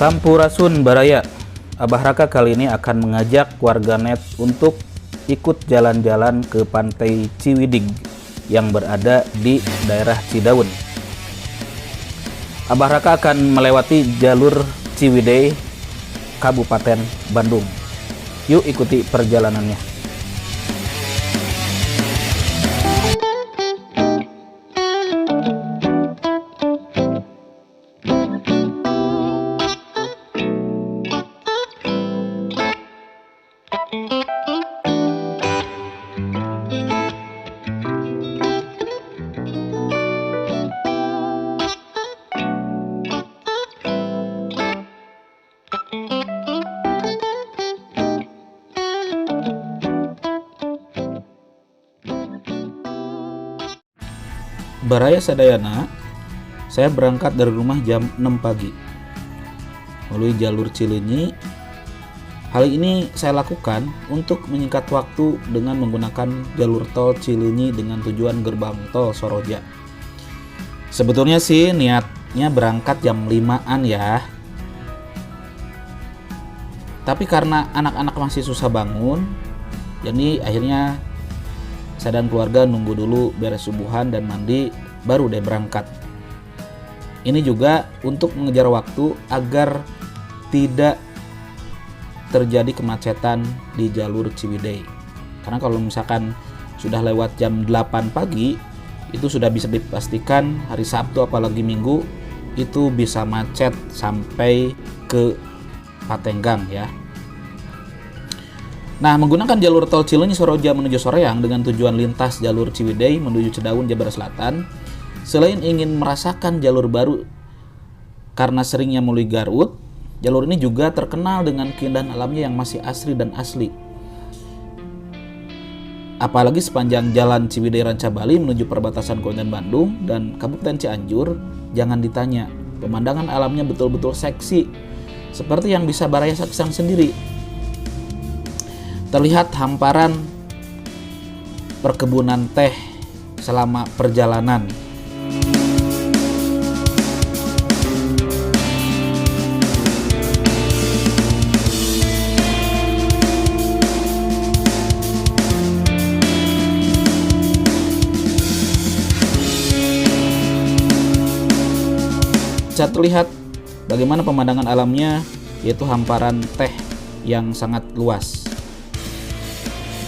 Sampurasun Baraya. Abah Raka kali ini akan mengajak warganet untuk ikut jalan-jalan ke Pantai Ciwidey yang berada di daerah Cidaun. Abah Raka akan melewati jalur Ciwidey, Kabupaten Bandung. Yuk ikuti perjalanannya. Baraya Sadayana, saya berangkat dari rumah jam 6 pagi melalui jalur Cileunyi. Hal ini saya lakukan untuk menyingkat waktu dengan menggunakan jalur tol Cileunyi dengan tujuan gerbang tol Soroja. Sebetulnya sih niatnya berangkat jam 5-an ya. Tapi karena anak-anak masih susah bangun, jadi akhirnya saya dan keluarga nunggu dulu beres subuhan dan mandi, baru deh berangkat. Ini juga untuk mengejar waktu agar tidak terjadi kemacetan di jalur Ciwidey. Karena kalau misalkan sudah lewat jam 8 pagi, itu sudah bisa dipastikan hari Sabtu apalagi Minggu itu bisa macet sampai ke Patenggang ya. Nah, menggunakan jalur tol Cileunyi Soroja menuju Soreang dengan tujuan lintas jalur Ciwidey menuju Cidaun, Jabar Selatan, selain ingin merasakan jalur baru karena seringnya melalui Garut, jalur ini juga terkenal dengan keindahan alamnya yang masih asri dan asli. Apalagi sepanjang jalan Ciwidey Rancabali menuju perbatasan Kabupaten Bandung dan Kabupaten Cianjur, jangan ditanya, pemandangan alamnya betul-betul seksi, seperti yang bisa Baraya saksikan sendiri. Terlihat hamparan perkebunan teh selama perjalanan. Bisa terlihat bagaimana pemandangan alamnya, yaitu hamparan teh yang sangat luas.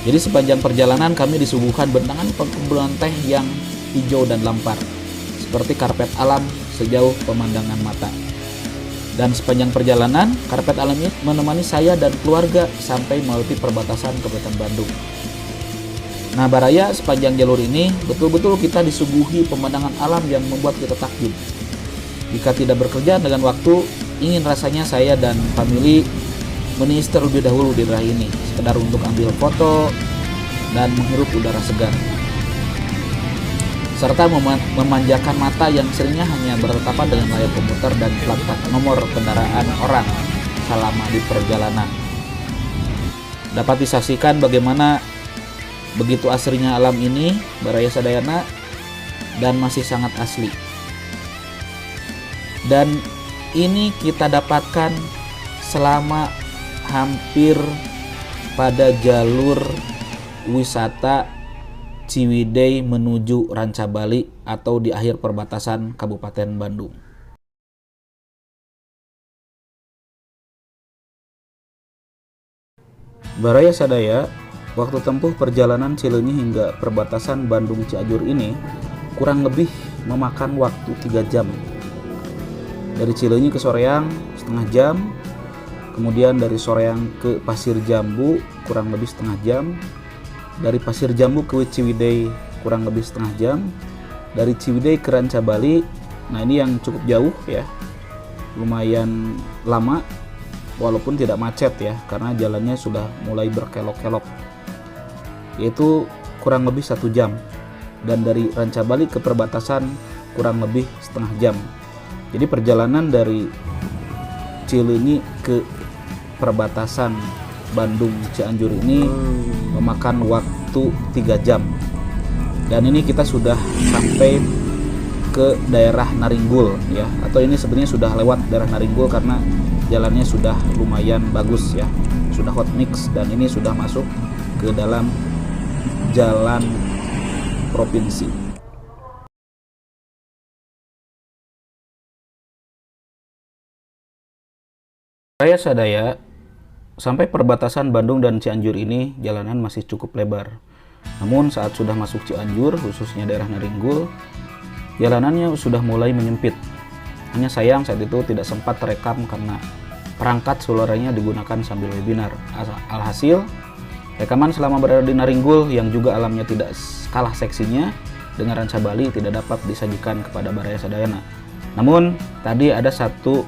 Jadi sepanjang perjalanan kami disuguhkan bentangan perkebunan teh yang hijau dan lampar, seperti karpet alam sejauh pemandangan mata. Dan sepanjang perjalanan, karpet alam ini menemani saya dan keluarga sampai melewati perbatasan Kabupaten Bandung. Nah, Baraya, sepanjang jalur ini betul-betul kita disuguhi pemandangan alam yang membuat kita takjub. Jika tidak bekerja dengan waktu, ingin rasanya saya dan famili menyisir terlebih dahulu di daerah ini, sekedar untuk ambil foto dan menghirup udara segar, serta memanjakan mata yang seringnya hanya bertatapan dengan layar komputer dan plat nomor kendaraan orang selama di perjalanan. Dapat disaksikan bagaimana begitu asrinya alam ini, Baraya Sadayana, dan masih sangat asli. Dan ini kita dapatkan selama hampir pada jalur wisata Ciwidey menuju Rancabali atau di akhir perbatasan Kabupaten Bandung. Baraya Sadaya, waktu tempuh perjalanan Cileunyi hingga perbatasan Bandung Cianjur ini kurang lebih memakan waktu 3 jam. Dari Cileunyi ke Soreang setengah jam, kemudian dari Soreang ke Pasir Jambu kurang lebih setengah jam, dari Pasir Jambu ke Ciwidey kurang lebih setengah jam, dari Ciwidey ke Rancabali, nah ini yang cukup jauh ya, lumayan lama walaupun tidak macet ya, karena jalannya sudah mulai berkelok-kelok, yaitu kurang lebih 1 jam, dan dari Rancabali ke perbatasan kurang lebih setengah jam. Jadi perjalanan dari Cileunyi ke perbatasan Bandung Cianjur ini memakan waktu 3 jam. Dan ini kita sudah sampai ke daerah Naringgul ya, atau ini sebenarnya sudah lewat daerah Naringgul karena jalannya sudah lumayan bagus ya, sudah hot mix, dan ini sudah masuk ke dalam jalan provinsi. Raya Sadaya sampai perbatasan Bandung dan Cianjur ini jalanan masih cukup lebar. Namun saat sudah masuk Cianjur, khususnya daerah Naringgul, jalanannya sudah mulai menyempit. Hanya sayang saat itu tidak sempat terekam karena perangkat suaranya digunakan sambil webinar. Alhasil, rekaman selama berada di Naringgul yang juga alamnya tidak kalah seksinya dengan Ranca Bali tidak dapat disajikan kepada Baraya Sadayana. Namun, tadi ada satu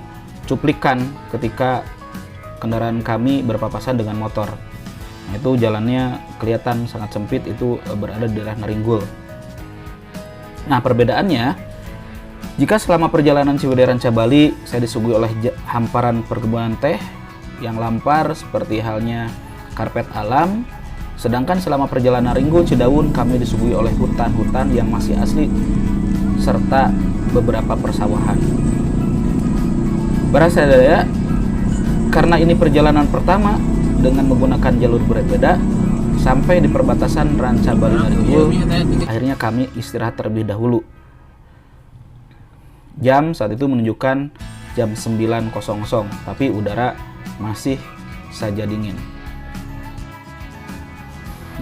cuplikan ketika kendaraan kami berpapasan dengan motor. Nah, itu jalannya kelihatan sangat sempit, itu berada di daerah Naringgul. Nah, perbedaannya, jika selama perjalanan Ciwidey Ranca Bali saya disuguhi oleh hamparan perkebunan teh yang lampar seperti halnya karpet alam, sedangkan selama perjalanan Naringgul Cidaun kami disuguhi oleh hutan-hutan yang masih asli serta beberapa persawahan. Baraya Sadaya, karena ini perjalanan pertama dengan menggunakan jalur berbeda, sampai di perbatasan Ranca Bali Naringgul, akhirnya kami istirahat terlebih dahulu. Jam saat itu menunjukkan jam 9.00, tapi udara masih saja dingin.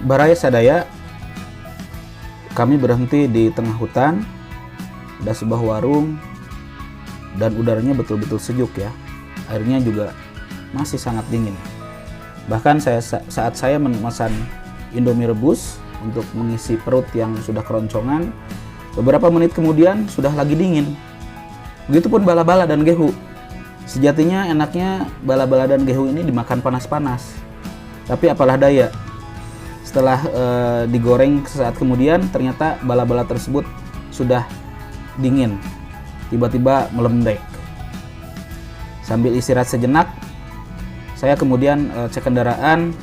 Baraya Sadaya, kami berhenti di tengah hutan, ada sebuah warung, dan udaranya betul-betul sejuk ya. Airnya juga masih sangat dingin. Bahkan saat saya memesan Indomie rebus untuk mengisi perut yang sudah keroncongan, beberapa menit kemudian sudah lagi dingin. Begitupun bala-bala dan gehu. Sejatinya enaknya bala-bala dan gehu ini dimakan panas-panas. Tapi apalah daya, setelah digoreng sesaat kemudian ternyata bala-bala tersebut sudah dingin, tiba-tiba melembek. Sambil istirahat sejenak, saya kemudian cek kendaraan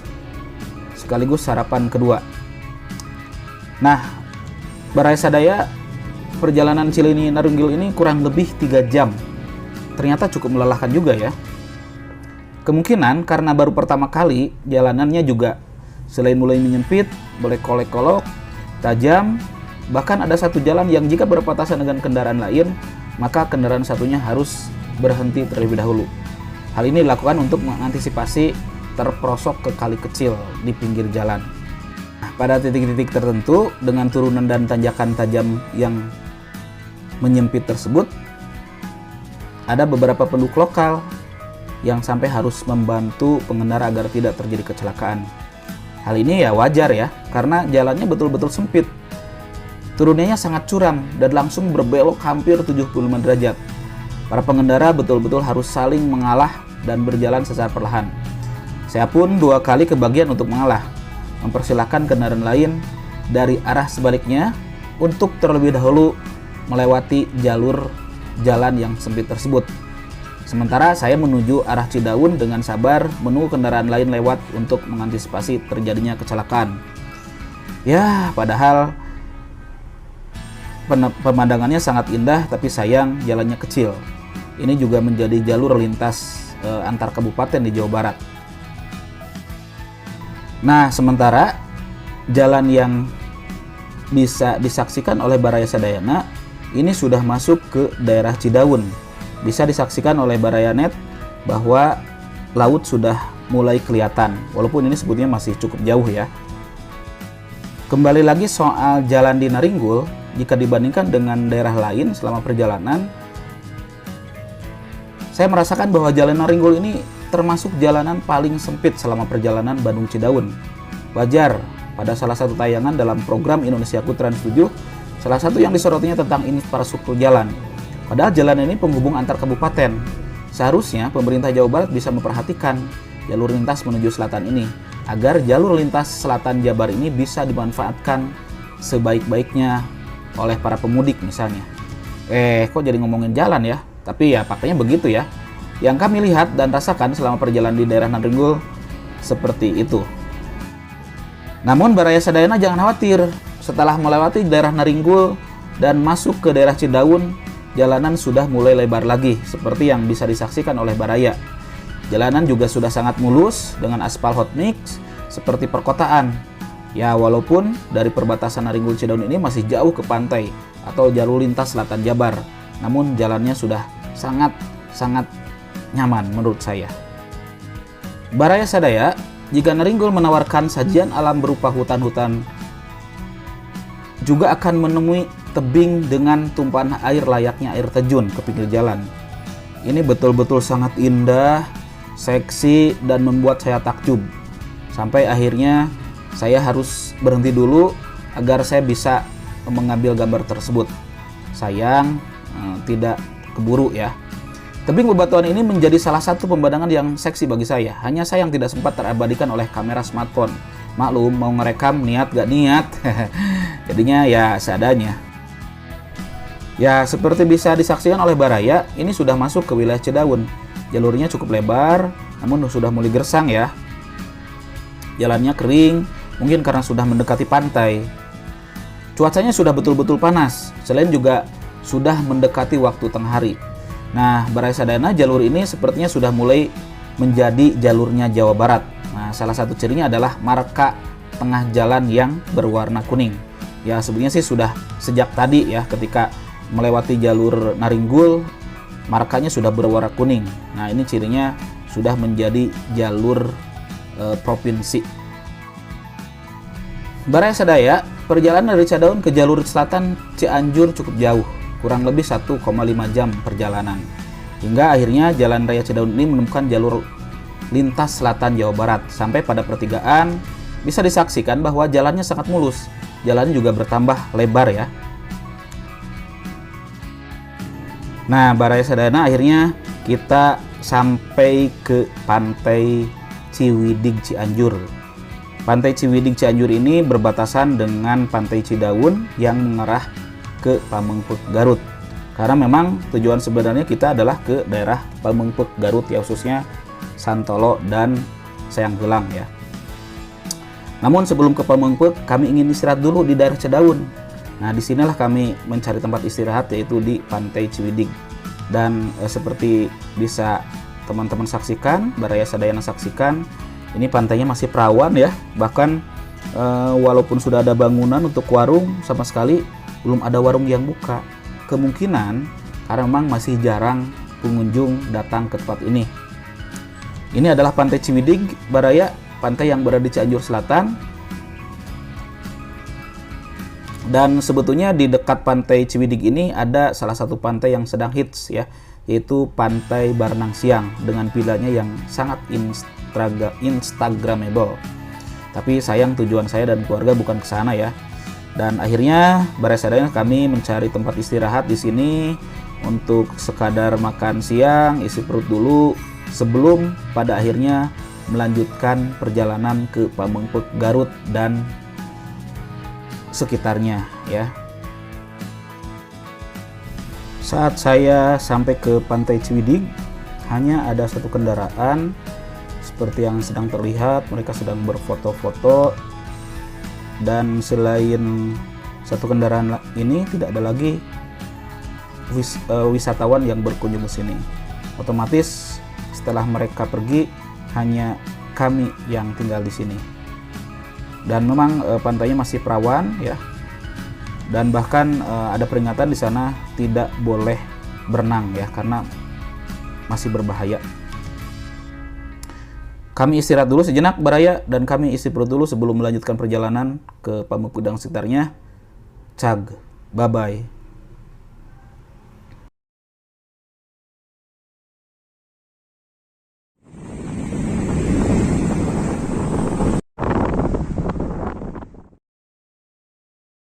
sekaligus sarapan kedua. Nah, Baraya Sadaya perjalanan Cileunyi Naringgul ini kurang lebih 3 jam. Ternyata cukup melelahkan juga ya. Kemungkinan karena baru pertama kali, jalanannya juga selain mulai menyempit, boleh kolek-kolok, tajam, bahkan ada satu jalan yang jika berpapasan dengan kendaraan lain, maka kendaraan satunya harus berhenti terlebih dahulu. Hal ini dilakukan untuk mengantisipasi terperosok ke kali kecil di pinggir jalan. Nah, pada titik-titik tertentu dengan turunan dan tanjakan tajam yang menyempit tersebut, ada beberapa penduduk lokal yang sampai harus membantu pengendara agar tidak terjadi kecelakaan. Hal ini ya wajar ya, karena jalannya betul-betul sempit. Turunannya sangat curam dan langsung berbelok hampir 75 derajat. Para pengendara betul-betul harus saling mengalah dan berjalan secara perlahan. Saya pun 2 kali kebagian untuk mengalah, mempersilahkan kendaraan lain dari arah sebaliknya untuk terlebih dahulu melewati jalur jalan yang sempit tersebut. Sementara saya menuju arah Cidaun dengan sabar menunggu kendaraan lain lewat untuk mengantisipasi terjadinya kecelakaan. Ya, padahal pemandangannya sangat indah, tapi sayang jalannya kecil. Ini juga menjadi jalur lintas antar kabupaten di Jawa Barat. Nah, sementara jalan yang bisa disaksikan oleh Baraya Sadayana ini sudah masuk ke daerah Cidaun. Bisa disaksikan oleh Barayanet bahwa laut sudah mulai kelihatan, walaupun ini sebetulnya masih cukup jauh ya. Kembali lagi soal jalan di Naringgul, jika dibandingkan dengan daerah lain selama perjalanan, saya merasakan bahwa jalan Naringgul ini termasuk jalanan paling sempit selama perjalanan Bandung Cidaun. Wajar, pada salah satu tayangan dalam program Indonesiaku Trans 7, salah satu yang disorotinya tentang infrastruktur jalan. Padahal jalan ini penghubung antar kabupaten. Seharusnya pemerintah Jawa Barat bisa memperhatikan jalur lintas menuju selatan ini, agar jalur lintas selatan Jabar ini bisa dimanfaatkan sebaik-baiknya oleh para pemudik misalnya. Kok jadi ngomongin jalan ya? Tapi ya faktanya begitu ya. Yang kami lihat dan rasakan selama perjalanan di daerah Naringgul seperti itu. Namun Baraya Sadayana jangan khawatir. Setelah melewati daerah Naringgul dan masuk ke daerah Cidaun, jalanan sudah mulai lebar lagi seperti yang bisa disaksikan oleh Baraya. Jalanan juga sudah sangat mulus dengan aspal hot mix seperti perkotaan. Ya, walaupun dari perbatasan Naringgul Cidaun ini masih jauh ke pantai atau jalur lintas selatan Jabar, namun jalannya sudah sangat nyaman menurut saya. Baraya sadaya, jika Naringgul menawarkan sajian alam berupa hutan-hutan, juga akan menemui tebing dengan tumpahan air layaknya air terjun ke pinggir jalan. Ini betul-betul sangat indah, seksi, dan membuat saya takjub. Sampai akhirnya saya harus berhenti dulu agar saya bisa mengambil gambar tersebut. Sayang, tidak keburu ya. Tebing bebatuan ini menjadi salah satu pemandangan yang seksi bagi saya. Hanya sayang tidak sempat terabadikan oleh kamera smartphone. Maklum, mau ngerekam niat gak niat. Jadinya ya seadanya. Ya, seperti bisa disaksikan oleh Baraya, ini sudah masuk ke wilayah Cidaun. Jalurnya cukup lebar, namun sudah mulai gersang ya. Jalannya kering, mungkin karena sudah mendekati pantai. Cuacanya sudah betul-betul panas, selain juga sudah mendekati waktu tengah hari. Nah, Baraya Sadayana jalur ini sepertinya sudah mulai menjadi jalurnya Jawa Barat. Nah, salah satu cirinya adalah marka tengah jalan yang berwarna kuning. Ya, sebenarnya sih sudah sejak tadi ya, ketika melewati jalur Naringgul, markanya sudah berwarna kuning. Nah, ini cirinya sudah menjadi jalur provinsi. Baraya Sadaya, perjalanan dari Cidaun ke jalur selatan Cianjur cukup jauh, kurang lebih 1,5 jam perjalanan. Hingga akhirnya Jalan Raya Cidaun ini menemukan jalur lintas selatan Jawa Barat. Sampai pada pertigaan, bisa disaksikan bahwa jalannya sangat mulus. Jalannya juga bertambah lebar ya. Nah, Baraya Sadayana akhirnya kita sampai ke Pantai Ciwiding Cianjur. Pantai Ciwiding Cianjur ini berbatasan dengan Pantai Cidaun yang mengarah ke Pamengpeuk Garut. Karena memang tujuan sebenarnya kita adalah ke daerah Pamengpeuk Garut ya, khususnya Santolo dan Sayanghelang ya. Namun sebelum ke Pamengpeuk, kami ingin istirahat dulu di daerah Cidaun. Nah, disinilah kami mencari tempat istirahat, yaitu di Pantai Ciwiding. Dan seperti bisa teman-teman saksikan, Baraya Sadayana saksikan, ini pantainya masih perawan ya. Bahkan walaupun sudah ada bangunan untuk warung, sama sekali belum ada warung yang buka. Kemungkinan karena memang masih jarang pengunjung datang ke tempat ini. Ini adalah Pantai Ciwiding, Baraya, pantai yang berada di Cianjur Selatan. Dan sebetulnya di dekat Pantai Ciwiding ini ada salah satu pantai yang sedang hits ya, yaitu Pantai Barenang Siang dengan villanya yang sangat instagramable. Tapi sayang tujuan saya dan keluarga bukan ke sana ya. Dan akhirnya Baraya Sadayana kami mencari tempat istirahat di sini untuk sekadar makan siang, isi perut dulu sebelum pada akhirnya melanjutkan perjalanan ke Pamengpeuk Garut dan sekitarnya ya. Saat saya sampai ke Pantai Ciwiding, hanya ada satu kendaraan seperti yang sedang terlihat, mereka sedang berfoto-foto. Dan selain satu kendaraan ini, tidak ada lagi wisatawan yang berkunjung ke sini. Otomatis setelah mereka pergi, hanya kami yang tinggal di sini. Dan memang pantainya masih perawan ya. Dan bahkan ada peringatan di sana tidak boleh berenang ya, karena masih berbahaya. Kami istirahat dulu sejenak Baraya, dan kami isi perut dulu sebelum melanjutkan perjalanan ke Pamengpeuk dan sekitarnya. Cag, bye-bye.